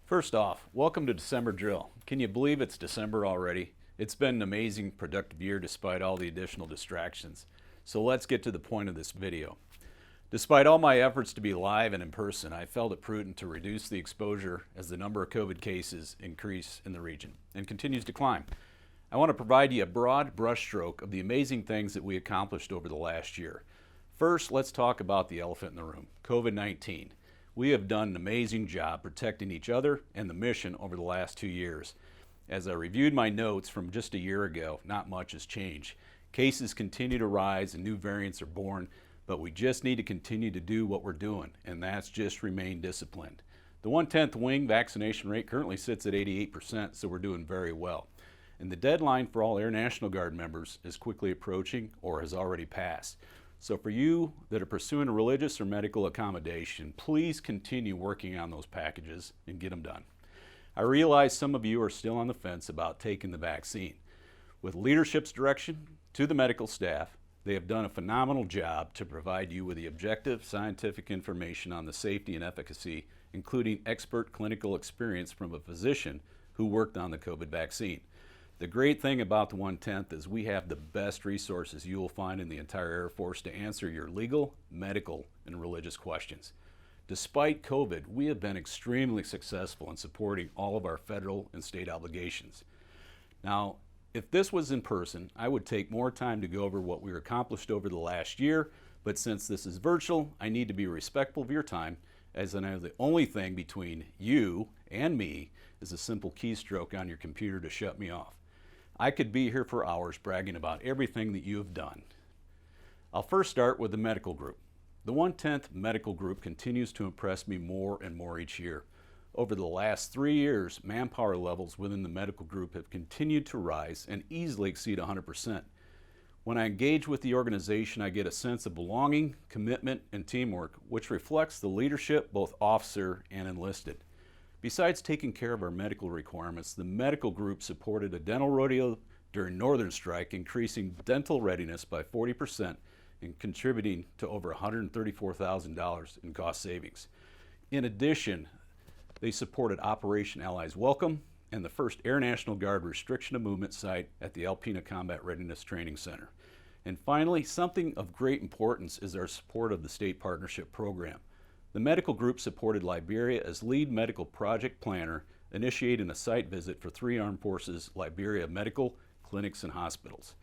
First off, welcome to December drill. Can you believe it's December already? It's been an amazing, productive year despite all the additional distractions. So let's get to the point of this video. Despite all my efforts to be live and in person, I felt it prudent to reduce the exposure as the number of COVID cases increase in the region and continues to climb. I want to provide you a broad brushstroke of the amazing things that we accomplished over the last year. First, let's talk about the elephant in the room, COVID-19. We have done an amazing job protecting each other and the mission over the last 2 years. As I reviewed my notes from just a year ago, not much has changed. Cases continue to rise and new variants are born, but we just need to continue to do what we're doing, and that's just remain disciplined. The 1/10 wing vaccination rate currently sits at 88%, so we're doing very well. And the deadline for all Air National Guard members is quickly approaching or has already passed. So for you that are pursuing a religious or medical accommodation, please continue working on those packages and get them done. I realize some of you are still on the fence about taking the vaccine. With leadership's direction to the medical staff, they have done a phenomenal job to provide you with the objective scientific information on the safety and efficacy, including expert clinical experience from a physician who worked on the COVID vaccine. The great thing about the 1/10 is we have the best resources you will find in the entire Air Force to answer your legal, medical, and religious questions. Despite COVID, we have been extremely successful in supporting all of our federal and state obligations. Now, if this was in person, I would take more time to go over what we accomplished over the last year, but since this is virtual, I need to be respectful of your time, as I know the only thing between you and me is a simple keystroke on your computer to shut me off. I could be here for hours bragging about everything that you have done. I'll first start with the medical group. The 1/10 medical group continues to impress me more and more each year. Over the last 3 years, manpower levels within the medical group have continued to rise and easily exceed 100%. When I engage with the organization, I get a sense of belonging, commitment, and teamwork, which reflects the leadership, both officer and enlisted. Besides taking care of our medical requirements, the medical group supported a dental rodeo during Northern Strike, increasing dental readiness by 40% and contributing to over $134,000 in cost savings. In addition, they supported Operation Allies Welcome and the first Air National Guard restriction of movement site at the Alpena Combat Readiness Training Center. And finally, something of great importance is our support of the State Partnership Program. The medical group supported Liberia as lead medical project planner, initiating a site visit for 3 Armed Forces Liberia medical clinics and hospitals.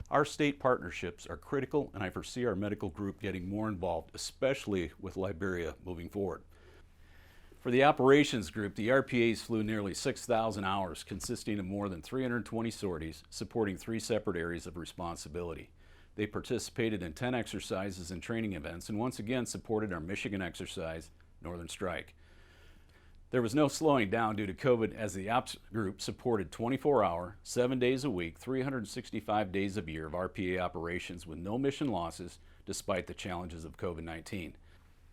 Our state partnerships are critical, and I foresee our medical group getting more involved, especially with Liberia moving forward. For the operations group, the RPAs flew nearly 6,000 hours, consisting of more than 320 sorties, supporting 3 separate areas of responsibility. They participated in 10 exercises and training events and once again supported our Michigan exercise, Northern Strike. There was no slowing down due to COVID, as the ops group supported 24-hour, 7 days a week, 365 days a year of RPA operations with no mission losses despite the challenges of COVID-19.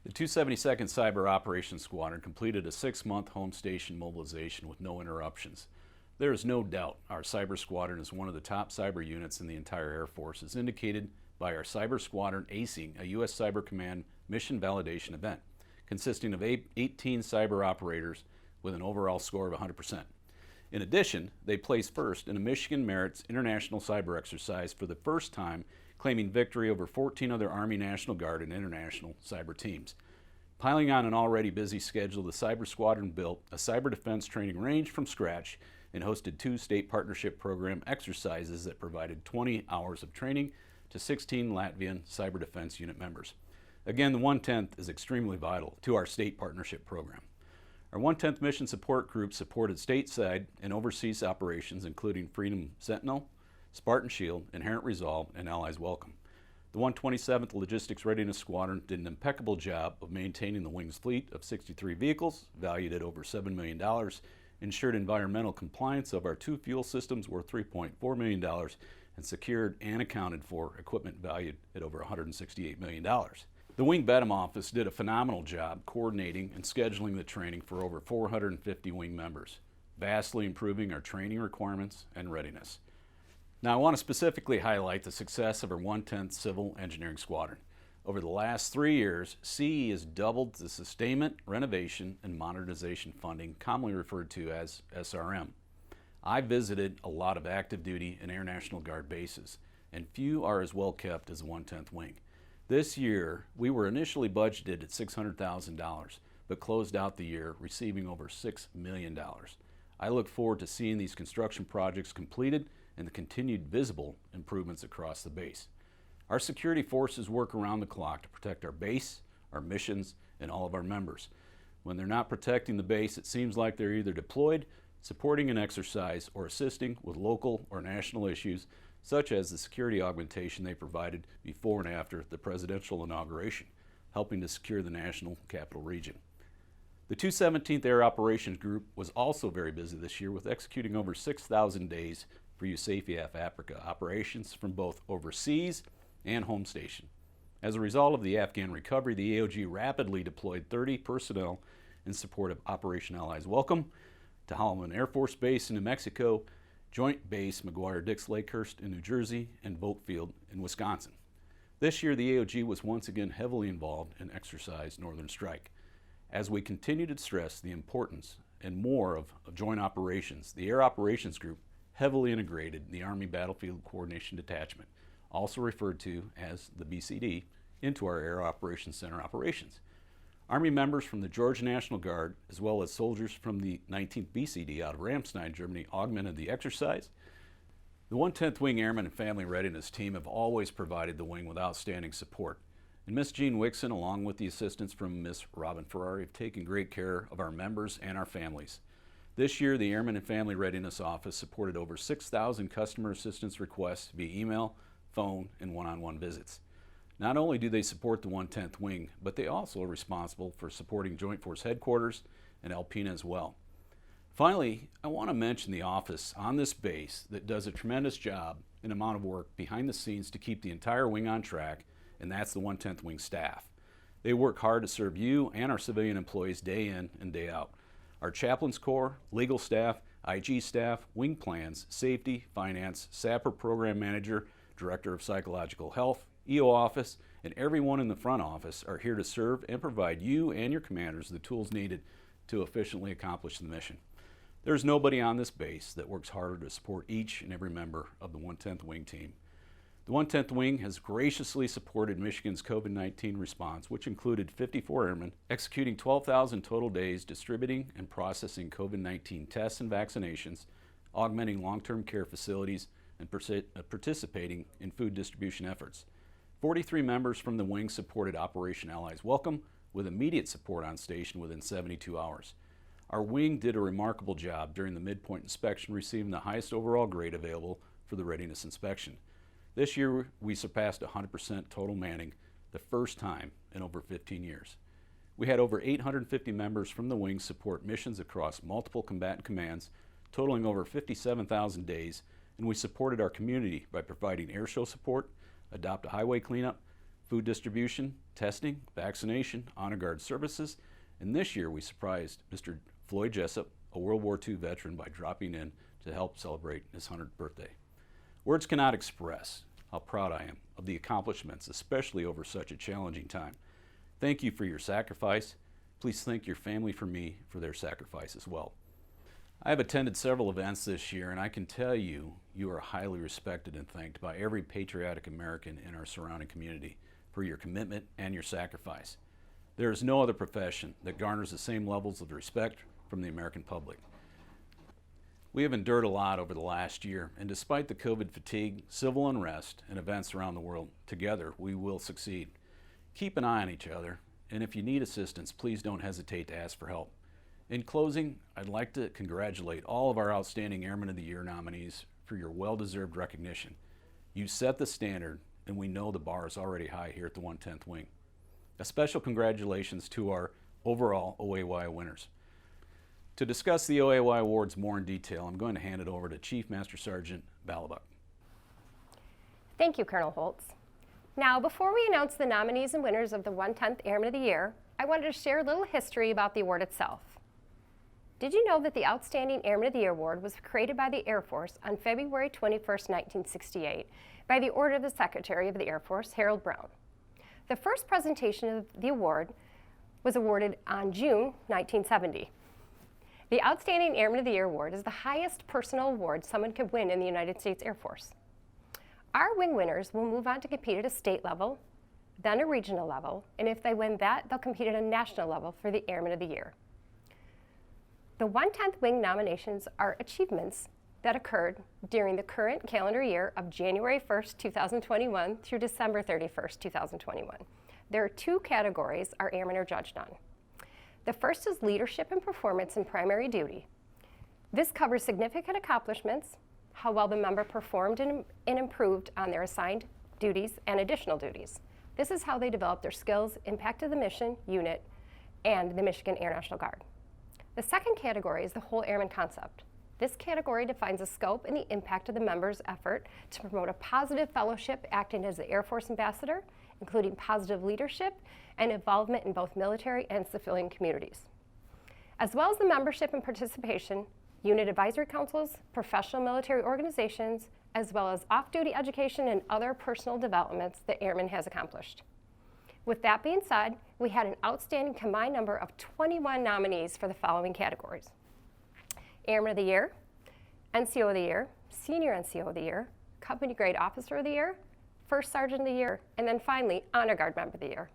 The 272nd Cyber Operations Squadron completed a 6-month home station mobilization with no interruptions. There is no doubt our Cyber Squadron is one of the top cyber units in the entire Air Force, as indicated by our Cyber Squadron acing a U.S. Cyber Command mission validation event, consisting of 18 cyber operators with an overall score of 100%. In addition, they placed first in a Michigan Merits International Cyber Exercise for the first time, claiming victory over 14 other Army National Guard and international cyber teams. Piling on an already busy schedule, the Cyber Squadron built a cyber defense training range from scratch and hosted 2 state partnership program exercises that provided 20 hours of training to 16 Latvian cyber defense unit members. Again, the 1/10 is extremely vital to our state partnership program. Our 1/10 Mission Support Group supported stateside and overseas operations, including Freedom Sentinel, Spartan Shield, Inherent Resolve, and Allies Welcome. The 127th Logistics Readiness Squadron did an impeccable job of maintaining the Wing's fleet of 63 vehicles, valued at over $7 million, ensured environmental compliance of our 2 fuel systems worth $3.4 million, and secured and accounted for equipment valued at over $168 million. The Wing Bedham office did a phenomenal job coordinating and scheduling the training for over 450 Wing members, vastly improving our training requirements and readiness. Now, I want to specifically highlight the success of our 110th Civil Engineering Squadron. Over the last 3 years, CE has doubled the sustainment, renovation, and modernization funding, commonly referred to as SRM. I visited a lot of active duty and Air National Guard bases, and few are as well kept as the 110th Wing. This year, we were initially budgeted at $600,000, but closed out the year receiving over $6 million. I look forward to seeing these construction projects completed and the continued visible improvements across the base. Our security forces work around the clock to protect our base, our missions, and all of our members. When they're not protecting the base, it seems like they're either deployed, supporting an exercise, or assisting with local or national issues, such as the security augmentation they provided before and after the presidential inauguration, helping to secure the national capital region. The 217th Air Operations Group was also very busy this year with executing over 6,000 days for USAF Africa operations from both overseas and home station. As a result of the Afghan recovery, the AOG rapidly deployed 30 personnel in support of Operation Allies Welcome to Holloman Air Force Base in New Mexico, Joint Base McGuire-Dix Lakehurst in New Jersey, and Boat Field in Wisconsin. This year, the AOG was once again heavily involved in Exercise Northern Strike. As we continue to stress the importance and more of joint operations, the Air Operations Group heavily integrated the Army Battlefield Coordination Detachment, also referred to as the BCD, into our Air Operations Center operations. Army members from the Georgia National Guard, as well as soldiers from the 19th BCD out of Ramstein, Germany, augmented the exercise. The 110th Wing Airmen and Family Readiness Team have always provided the wing with outstanding support. And Miss Jean Wixon, along with the assistance from Miss Robin Ferrari, have taken great care of our members and our families. This year, the Airmen and Family Readiness Office supported over 6,000 customer assistance requests via email, phone, and one-on-one visits. Not only do they support the 110th Wing, but they also are responsible for supporting Joint Force Headquarters and Alpena as well. Finally, I want to mention the office on this base that does a tremendous job and amount of work behind the scenes to keep the entire wing on track, and that's the 110th Wing staff. They work hard to serve you and our civilian employees day in and day out. Our chaplains corps, legal staff, IG staff, wing plans, safety, finance, SAPR program manager, director of psychological health, EO office, and everyone in the front office are here to serve and provide you and your commanders the tools needed to efficiently accomplish the mission. There's nobody on this base that works harder to support each and every member of the 110th Wing team. The 110th Wing has graciously supported Michigan's COVID-19 response, which included 54 airmen executing 12,000 total days distributing and processing COVID-19 tests and vaccinations, augmenting long-term care facilities, and participating in food distribution efforts. 43 members from the wing supported Operation Allies Welcome with immediate support on station within 72 hours. Our wing did a remarkable job during the midpoint inspection, receiving the highest overall grade available for the readiness inspection. This year, we surpassed 100% total manning, the first time in over 15 years. We had over 850 members from the wing support missions across multiple combatant commands, totaling over 57,000 days, and we supported our community by providing air show support, adopt a highway cleanup, food distribution, testing, vaccination, honor guard services, and this year we surprised Mr. Floyd Jessup, a World War II veteran, by dropping in to help celebrate his 100th birthday. Words cannot express how proud I am of the accomplishments, especially over such a challenging time. Thank you for your sacrifice. Please thank your family for me for their sacrifice as well. I have attended several events this year, and I can tell you, you are highly respected and thanked by every patriotic American in our surrounding community for your commitment and your sacrifice. There is no other profession that garners the same levels of respect from the American public. We have endured a lot over the last year, and despite the COVID fatigue, civil unrest, and events around the world, together we will succeed. Keep an eye on each other, and if you need assistance, please don't hesitate to ask for help. In closing, I'd like to congratulate all of our Outstanding Airman of the Year nominees for your well-deserved recognition. You set the standard, and we know the bar is already high here at the 110th Wing. A special congratulations to our overall OAY winners. To discuss the OAY awards more in detail, I'm going to hand it over to Chief Master Sgt. Balabuch. Thank you, Colonel Holtz. Now, before we announce the nominees and winners of the 110th Airman of the Year, I wanted to share a little history about the award itself. Did you know that the Outstanding Airman of the Year Award was created by the Air Force on February 21, 1968, by the order of the Secretary of the Air Force, Harold Brown? The first presentation of the award was awarded on June 1970. The Outstanding Airman of the Year Award is the highest personal award someone could win in the United States Air Force. Our wing winners will move on to compete at a state level, then a regional level, and if they win that, they'll compete at a national level for the Airman of the Year. The 110th Wing nominations are achievements that occurred during the current calendar year of January 1st, 2021 through December 31st, 2021. There are two categories our airmen are judged on. The first is leadership and performance in primary duty. This covers significant accomplishments, how well the member performed and improved on their assigned duties and additional duties. This is how they developed their skills, impacted the mission, unit, and the Michigan Air National Guard. The second category is the whole airman concept. This category defines the scope and the impact of the member's effort to promote a positive fellowship, acting as the Air Force ambassador, including positive leadership and involvement in both military and civilian communities, as well as the membership and participation, unit advisory councils, professional military organizations, as well as off-duty education and other personal developments the airman has accomplished. With that being said, we had an outstanding combined number of 21 nominees for the following categories: Airman of the Year, NCO of the Year, Senior NCO of the Year, Company Grade Officer of the Year, First Sergeant of the Year, and then finally, Honor Guard Member of the Year.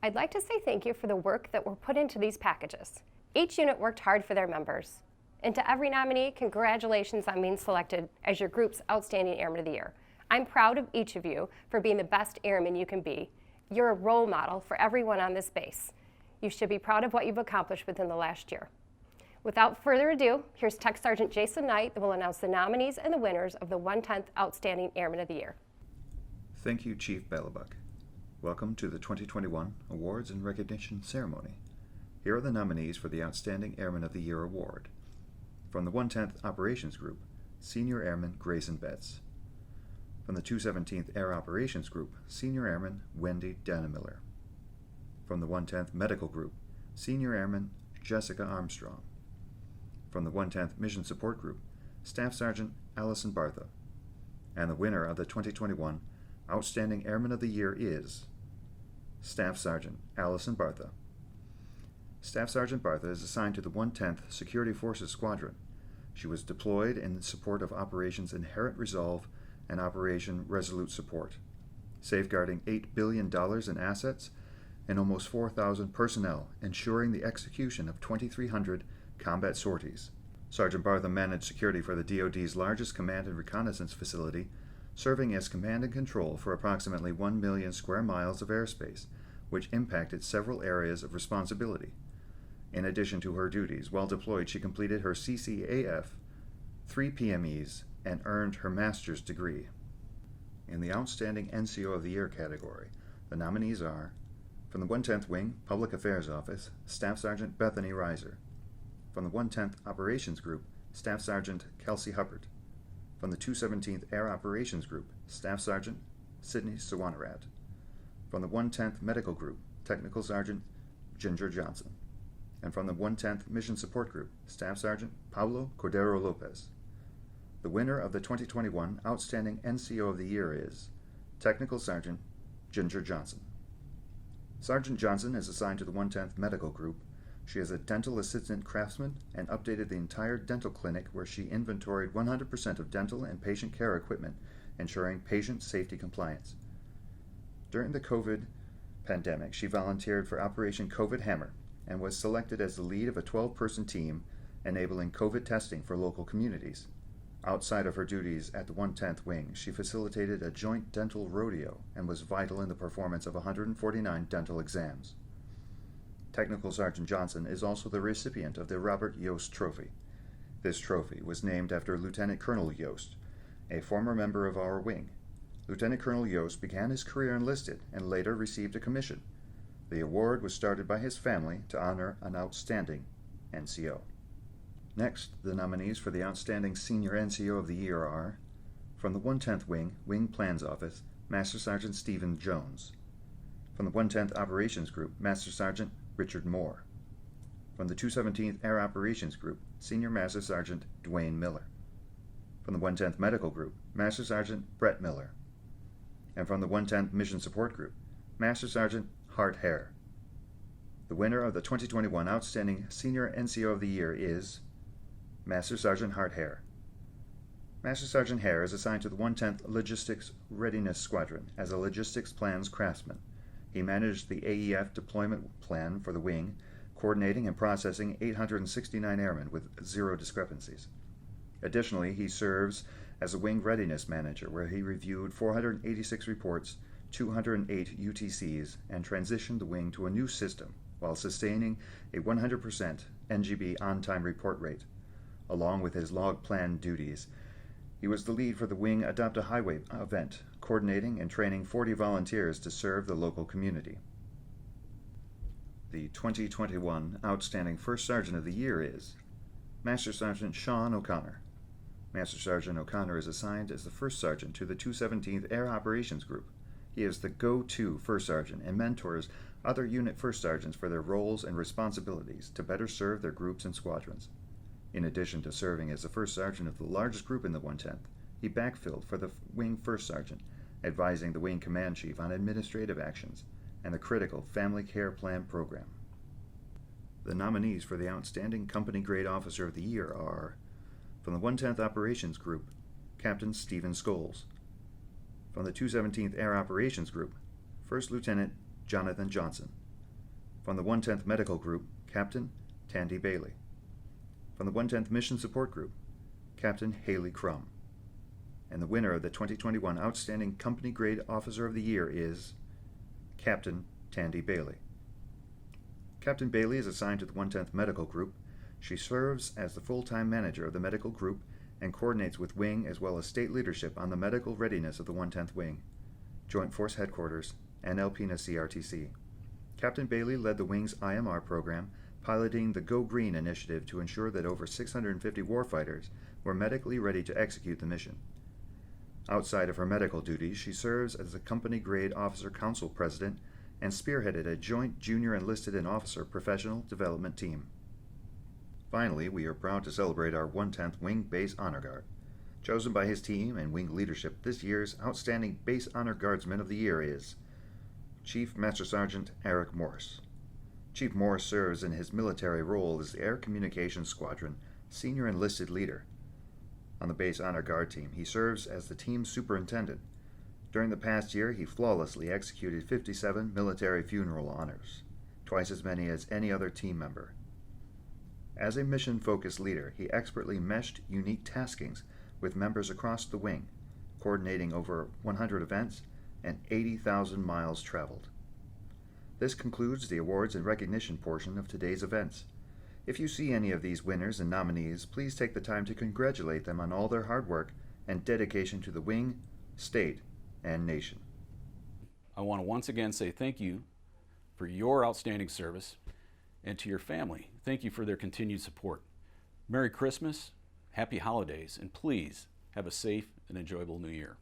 I'd like to say thank you for the work that were put into these packages. Each unit worked hard for their members. And to every nominee, congratulations on being selected as your group's Outstanding Airman of the Year. I'm proud of each of you for being the best airman you can be. You're a role model for everyone on this base. You should be proud of what you've accomplished within the last year. Without further ado, here's Tech Sergeant Jason Knight that will announce the nominees and the winners of the 110th Outstanding Airman of the Year. Thank you, Chief Balabuch. Welcome to the 2021 Awards and Recognition Ceremony. Here are the nominees for the Outstanding Airman of the Year Award. From the 110th Operations Group, Senior Airman Grayson Betts. From the 217th Air Operations Group, Senior Airman Wendy Dannemiller. From the 110th Medical Group, Senior Airman Jessica Armstrong. From the 110th Mission Support Group, Staff Sergeant Allison Bartha. And the winner of the 2021 Outstanding Airman of the Year is Staff Sergeant Allison Bartha. Staff Sergeant Bartha is assigned to the 110th Security Forces Squadron. She was deployed in support of Operations Inherent Resolve and Operation Resolute Support, safeguarding $8 billion in assets and almost 4,000 personnel, ensuring the execution of 2,300 combat sorties. Sergeant Bartha managed security for the DoD's largest command and reconnaissance facility, serving as command and control for approximately 1 million square miles of airspace, which impacted several areas of responsibility. In addition to her duties, while deployed, she completed her CCAF, 3 PMEs, and earned her master's degree. In the Outstanding NCO of the Year category, the nominees are, from the 110th Wing Public Affairs Office, Staff Sergeant Bethany Reiser. From the 110th Operations Group, Staff Sergeant Kelsey Hubbard. From the 217th Air Operations Group, Staff Sergeant Sydney Sawanarat. From the 110th Medical Group, Technical Sergeant Ginger Johnson. And from the 110th Mission Support Group, Staff Sergeant Pablo Cordero Lopez. The winner of the 2021 Outstanding NCO of the Year is Technical Sergeant Ginger Johnson. Sergeant Johnson is assigned to the 110th Medical Group. She is a dental assistant craftsman and updated the entire dental clinic where she inventoried 100% of dental and patient care equipment, ensuring patient safety compliance. During the COVID pandemic, she volunteered for Operation COVID Hammer and was selected as the lead of a 12-person team enabling COVID testing for local communities. Outside of her duties at the 110th Wing, she facilitated a joint dental rodeo and was vital in the performance of 149 dental exams. Technical Sergeant Johnson is also the recipient of the Robert Yost Trophy. This trophy was named after Lieutenant Colonel Yost, a former member of our wing. Lieutenant Colonel Yost began his career enlisted and later received a commission. The award was started by his family to honor an outstanding NCO. Next, the nominees for the Outstanding Senior NCO of the Year are, from the 110th Wing, Wing Plans Office, Master Sergeant Stephen Jones. From the 110th Operations Group, Master Sergeant Richard Moore. From the 217th Air Operations Group, Senior Master Sergeant Dwayne Miller. From the 110th Medical Group, Master Sergeant Brett Miller. And from the 110th Mission Support Group, Master Sergeant Hart Hare. The winner of the 2021 Outstanding Senior NCO of the Year is Master Sergeant Hart Hare. Master Sergeant Hare is assigned to the 110th Logistics Readiness Squadron as a logistics plans craftsman. He managed the AEF deployment plan for the wing, coordinating and processing 869 airmen with 0 discrepancies. Additionally, he serves as a wing readiness manager, where he reviewed 486 reports, 208 UTCs, and transitioned the wing to a new system while sustaining a 100% NGB on-time report rate. Along with his log plan duties, he was the lead for the Wing Adopt a Highway event, coordinating and training 40 volunteers to serve the local community. The 2021 Outstanding First Sergeant of the Year is Master Sergeant Shawn O'Connor. Master Sergeant O'Connor is assigned as the First Sergeant to the 217th Air Operations Group. He is the go-to First Sergeant and mentors other unit First Sergeants for their roles and responsibilities to better serve their groups and squadrons. In addition to serving as the First Sergeant of the largest group in the 110th, he backfilled for the Wing First Sergeant, advising the Wing Command Chief on administrative actions and the critical Family Care Plan program. The nominees for the Outstanding Company Grade Officer of the Year are, from the 110th Operations Group, Captain Stephen Scholes. From the 217th Air Operations Group, First Lieutenant Jonathan Johnson. From the 110th Medical Group, Captain Tandy Bailey. From the 110th Mission Support Group, Captain Haley Crum. And the winner of the 2021 Outstanding Company Grade Officer of the Year is Captain Tandy Bailey. Captain Bailey is assigned to the 110th Medical Group. She serves as the full-time manager of the medical group and coordinates with Wing as well as state leadership on the medical readiness of the 110th Wing, Joint Force Headquarters, and Alpena CRTC. Captain Bailey led the Wing's IMR program, piloting the Go Green initiative to ensure that over 650 warfighters were medically ready to execute the mission. Outside of her medical duties, she serves as the Company Grade Officer Council President and spearheaded a joint junior enlisted and officer professional development team. Finally, we are proud to celebrate our 110th Wing Base Honor Guard. Chosen by his team and Wing leadership, this year's Outstanding Base Honor Guardsman of the Year is Chief Master Sgt. Eric Morris. Chief Morris serves in his military role as the Air Communications Squadron Senior Enlisted Leader. On the Base Honor Guard team, he serves as the team superintendent. During the past year, he flawlessly executed 57 military funeral honors, twice as many as any other team member. As a mission-focused leader, he expertly meshed unique taskings with members across the wing, coordinating over 100 events and 80,000 miles traveled. This concludes the awards and recognition portion of today's events. If you see any of these winners and nominees, please take the time to congratulate them on all their hard work and dedication to the wing, state, and nation. I want to once again say thank you for your outstanding service, and to your family, thank you for their continued support. Merry Christmas, Happy Holidays, and please have a safe and enjoyable New Year.